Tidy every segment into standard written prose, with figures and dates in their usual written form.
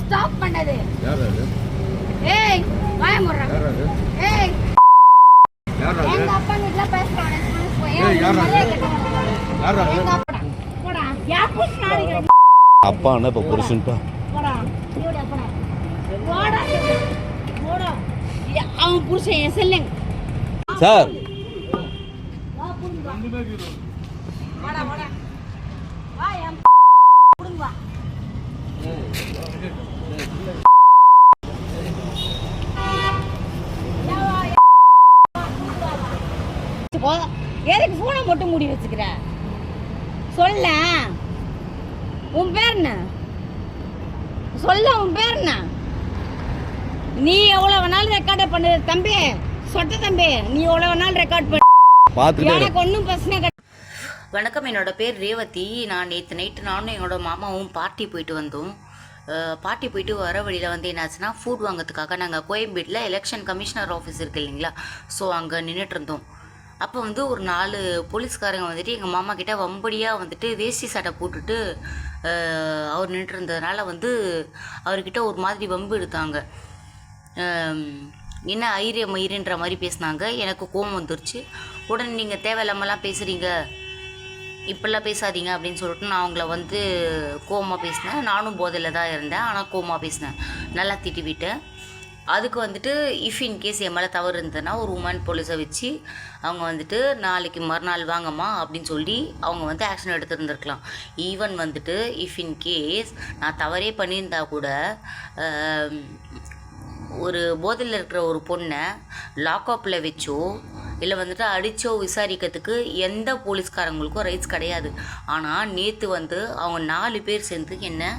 Stop பண்ணது? யார் அது? ஏய் வாய மூடுறா. யார் அது? ஏய் யார் அது? எங்க அப்பா கிட்ட பேசுறானே ஸ்கூலுக்கு போய். ஏய் யார் அது? யார் அது? எங்க அப்பா போடா. யா புஷ் நாடிங்க. அப்பான்னா இப்ப புருஷன்ப்பா. போடா. இவட போடா. போடா. போடா. அவன் புருஷன் என் செல்லுங்க. சார் வா புடுங்க. வாடா வாடா. வா என் புடுங்க வா. எதுக்கு போனை மட்டும் மூடி வச்சுக்கிற? சொல்ல உன் பேர் என்ன? சொல்ல உன் பேர் என்ன? நீ எவ்வளவு வேணாலும் ரெக்கார்ட் பண்ணு தம்பி. சொட்ட தம்பி, நீ எவ்வளவு வேணாலும் ரெக்கார்ட் பண்ணு. எனக்கு ஒன்றும் பிரச்சனை கிடையாது. வணக்கம், என்னோட பேர் ரேவதி. நான் நேற்று நைட்டு நானும் என்னோட மாமாவும் பார்ட்டி போயிட்டு வந்தோம். பார்ட்டி போயிட்டு வர வழியில் வந்து என்னாச்சுன்னா, ஃபுட் வாங்கிறதுக்காக நாங்கள் கோயம்பேட்டில் எலெக்ஷன் கமிஷனர் ஆஃபீஸ் இருக்குது இல்லைங்களா, ஸோ அங்கே நின்றுட்டு இருந்தோம். அப்போ வந்து ஒரு 4 போலீஸ்காரங்க வந்துட்டு எங்கள் மாமா கிட்ட வம்படியாக வந்துட்டு வேஷ்டி சட்டை போட்டுட்டு அவர் நின்றுட்டு இருந்ததுனால வந்து அவர்கிட்ட ஒரு மாதிரி வம்பு எடுத்தாங்க. என்ன மயிறுன்ற மாதிரி பேசினாங்க. எனக்கு கோவம் வந்துருச்சு. உடனே நீங்கள் தேவையில்லாமலாம் பேசுகிறீங்க, இப்படிலாம் பேசாதீங்க அப்படின்னு சொல்லிட்டு நான் அவங்கள வந்து கோவமாக பேசினேன். நானும் போதையில் தான் இருந்தேன், ஆனால் கோவமாக பேசினேன், நல்லா திட்டி விட்டேன். அதுக்கு வந்துட்டு இஃப் இன்கேஸ் என் மேலே தவறு இருந்ததுன்னா ஒரு உமன் போலீஸை வச்சு அவங்க வந்துட்டு நாளைக்கு மறுநாள் வாங்கம்மா அப்படின்னு சொல்லி அவங்க வந்து ஆக்ஷன் எடுத்துருந்துருக்கலாம். ஈவன் வந்துட்டு இஃப் இன்கேஸ் நான் தவறே பண்ணியிருந்தா கூட ஒரு போதையில் இருக்கிற ஒரு பொண்ணை லாக்அப்பில் வச்சோ இல்லை வந்துட்டு அடித்தோ விசாரிக்கிறதுக்கு எந்த போலீஸ்காரங்களுக்கும் ரைட்ஸ் கிடையாது. ஆனால் நேற்று வந்து அவங்க 4 பேர் சேர்ந்து என்ன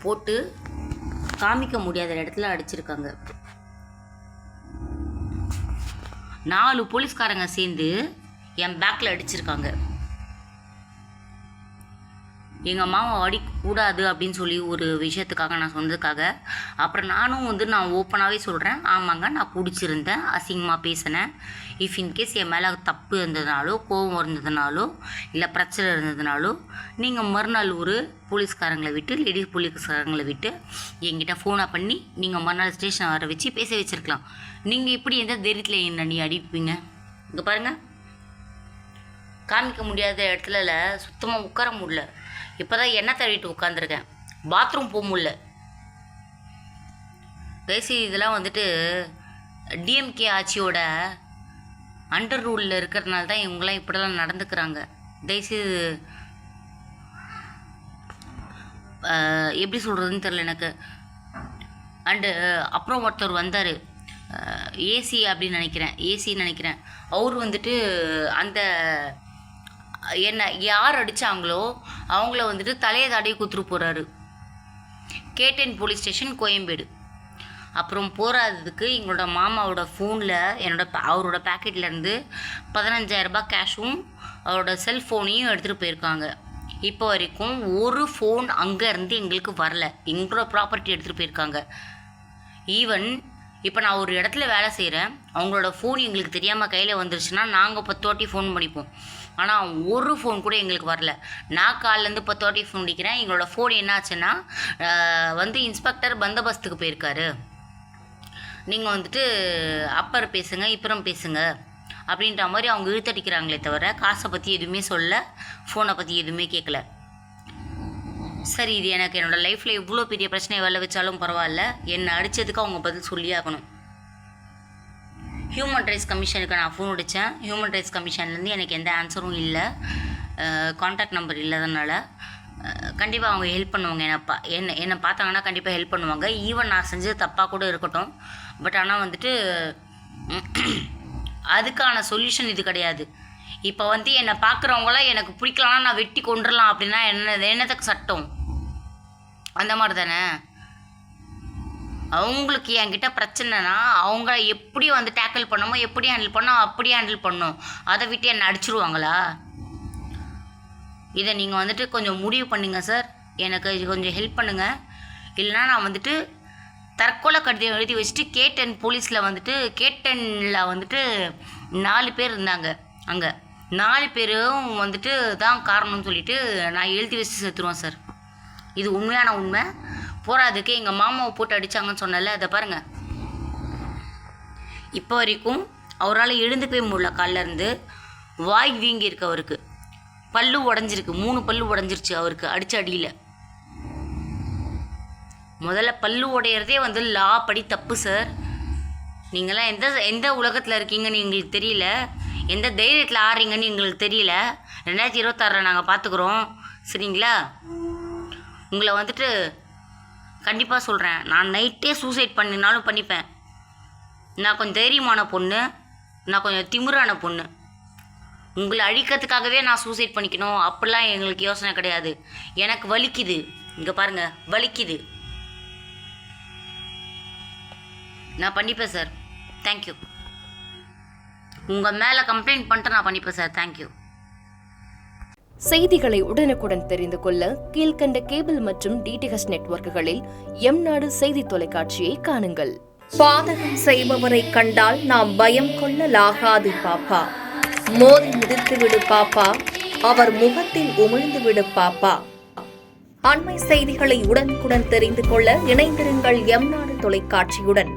போட்டு காமிக்க முடியாத இடத்துல அடிச்சிருக்காங்க. 4 போலீஸ்காரங்க சேர்ந்து என் பேக்கில் அடிச்சிருக்காங்க. எங்கள் மாமா அடிக்கூடாது அப்படின்னு சொல்லி ஒரு விஷயத்துக்காக நான் சொன்னதுக்காக அப்புறம் நானும் வந்து நான் ஓப்பனாகவே சொல்கிறேன், ஆமாங்க நான் குடிச்சிருந்தேன், அசிங்கமாக பேசினேன். இஃப் இன்கேஸ் என் மேலே தப்பு இருந்ததுனாலோ கோவம் இருந்ததுனாலோ இல்லை பிரச்சனை இருந்ததுனாலோ நீங்கள் மறுநாள் ஒரு போலீஸ்காரங்களை விட்டு லேடிஸ் போலீஸ்காரங்களை விட்டு என்கிட்ட ஃபோனை பண்ணி நீங்கள் மறுநாள் ஸ்டேஷன் வர வச்சு பேச வச்சுருக்கலாம். நீங்கள் இப்படி எந்த தைரியத்தில் என்ன நீ அடிப்பீங்க? இங்கே பாருங்கள், காமிக்க முடியாத இடத்துல சுத்தமாக உட்கார முடியல. இப்போ தான் எண்ணெய் தடவிட்டு உட்காந்துருக்கேன், பாத்ரூம் போக முடியல. பேசி இதெல்லாம் வந்துட்டு டிஎம்கே ஆட்சியோட அண்டர் ரூலில் இருக்கிறதுனால தான் இவங்களாம் இப்படிலாம் நடந்துக்கிறாங்க. தயவுசெய்து எப்படி சொல்கிறதுன்னு தெரில எனக்கு. அண்டு அப்புறம் ஒருத்தர் வந்தார், ஏசி அப்படின்னு நினைக்கிறேன். அவர் வந்துட்டு அந்த என்ன யார் அடித்தாங்களோ அவங்கள வந்துட்டு தலையை தாடி குத்துட்டு போகிறாரு. K10 police station Koyambedu. அப்புறம் போராததுக்கு எங்களோட மாமாவோட ஃபோனில் அவரோட பேக்கெட்லேருந்து 15,000 ரூபாய் கேஷும் அவரோட செல்ஃபோனையும் எடுத்துகிட்டு போயிருக்காங்க. இப்போ வரைக்கும் ஒரு ஃபோன் அங்கேருந்து எங்களுக்கு வரல. எங்களோட ப்ராப்பர்ட்டி எடுத்துகிட்டு போயிருக்காங்க. ஈவன் இப்போ நான் ஒரு இடத்துல வேலை செய்கிறேன், அவங்களோட ஃபோன் எங்களுக்கு தெரியாமல் கையில் வந்துருச்சுன்னா நாங்கள் 10 வாட்டி ஃபோன் பண்ணிப்போம். ஆனால் ஒரு ஃபோன் கூட எங்களுக்கு வரல. நான் காலிலேருந்து 10 வாட்டி ஃபோன் அடிக்கிறேன். எங்களோட ஃபோன் என்னாச்சுன்னா வந்து இன்ஸ்பெக்டர் பந்தோபஸ்துக்கு போயிருக்காரு, நீங்கள் வந்துட்டு அப்பர் பேசுங்க இப்புறம் பேசுங்க அப்படின்ற மாதிரி அவங்க இழுத்தடிக்கிறாங்களே தவிர காசை பற்றி எதுவுமே சொல்ல, ஃபோனை பற்றி எதுவுமே கேட்கல. சரி, இது எனக்கு என்னோடய லைஃப்பில் இவ்வளோ பெரிய பிரச்சனை வெள்ள வச்சாலும் பரவாயில்ல, என்னை அடித்ததுக்கு அவங்க பதில் சொல்லி ஆகணும். ஹியூமன் ரைட்ஸ் கமிஷனுக்கு நான் ஃபோன் அடித்தேன். ஹியூமன் ரைட்ஸ் கமிஷன்லேருந்து எனக்கு எந்த ஆன்சரும் இல்லை, கான்டாக்ட் நம்பர் இல்லாதனால. கண்டிப்பாக அவங்க ஹெல்ப் பண்ணுவாங்க. என்னை பார்த்தாங்கன்னா கண்டிப்பாக ஹெல்ப் பண்ணுவாங்க. ஈவன் நான் செஞ்சது தப்பாக கூட இருக்கட்டும், பட் ஆனால் வந்துட்டு அதுக்கான சொல்யூஷன் இது கிடையாது. இப்போ வந்து என்னை பார்க்குறவங்களாம் எனக்கு பிடிக்கலான்னா நான் வெட்டி கொண்டுடலாம் அப்படின்னா என்னத்துக்கு சட்டம்? அந்த மாதிரி தானே. அவங்களுக்கு என்கிட்ட பிரச்சனைனா அவங்க எப்படி வந்து டேக்கிள் பண்ணமோ, எப்படி ஹேண்டில் பண்ணோம் அப்படியே ஹேண்டில் பண்ணணும். அதை விட்டு என்னை அடிச்சிருவாங்களா? இதை நீங்கள் வந்துட்டு கொஞ்சம் முடிவு பண்ணுங்க சார், எனக்கு கொஞ்சம் ஹெல்ப் பண்ணுங்கள். இல்லைனா நான் வந்துட்டு தற்கொலை கடிதம் எழுதி வச்சுட்டு K10 போலீஸில் வந்துட்டு K10ல் வந்துட்டு 4 பேர் இருந்தாங்க. அங்கே 4 பேரும் வந்துட்டு தான் காரணம்னு சொல்லிட்டு நான் எழுதி வச்சு செத்துருவேன் சார். இது உண்மையான உண்மை. போராதுக்கு எங்கள் மாமாவை போட்டு அடித்தாங்கன்னு சொன்னல, அதை பாருங்கள். இப்போ வரைக்கும் அவரால் எழுந்துக்கவே முடியல. காலில் இருந்து வாய் வீங்கி இருக்கு அவருக்கு. பல்லு உடஞ்சிருக்கு, 3 பல்லு உடஞ்சிருச்சு அவருக்கு அடித்த அடியில். முதல்ல பல்லு உடையிறதே வந்து லா படி தப்பு சார். நீங்களாம் எந்த உலகத்தில் இருக்கீங்கன்னு எங்களுக்கு தெரியல, எந்த தைரியத்தில் ஆடுறீங்கன்னு எங்களுக்கு தெரியல. 2026 நாங்கள் பார்த்துக்குறோம், சரிங்களா? உங்களை வந்துட்டு கண்டிப்பாக சொல்கிறேன், நான் நைட்டே சூசைட் பண்ணினாலும் பண்ணிப்பேன். நான் கொஞ்சம் தைரியமான பொண்ணு, நான் கொஞ்சம் திமிரான பொண்ணு. உங்களை அழிக்கிறதுக்காகவே நான் சூசைட் பண்ணிக்கணும் அப்படிலாம் எங்களுக்கு யோசனை கிடையாது. எனக்கு வலிக்குது, இங்கே பாருங்கள் வலிக்குது. நான் பண்ணிப்பேன் சார், தேங்க்யூ. உங்கள் மேலே கம்ப்ளைண்ட் பண்ணிட்டு நான் பண்ணிப்பேன் சார், தேங்க்யூ. செய்திகளை உடனுக்குடன் தெரிந்து கொள்ள கீழ்க்கண்ட கேபிள் மற்றும் டிடிஹெச் நெட்வொர்க்குகளில் எம்நாடு செய்தி தொலைக்காட்சியை காணுங்கள். பாதகம் செய்பவரை கண்டால் நாம் பயம் கொள்ளலாகாது பாப்பா. மோதி மிதித்து விடு பாப்பா, அவர் முகத்தில் உமிழ்ந்து விடு பாப்பா. அண்மை செய்திகளை உடனுக்குடன் தெரிந்து கொள்ள இணைந்திருங்கள் எம்நாடு தொலைக்காட்சியுடன்.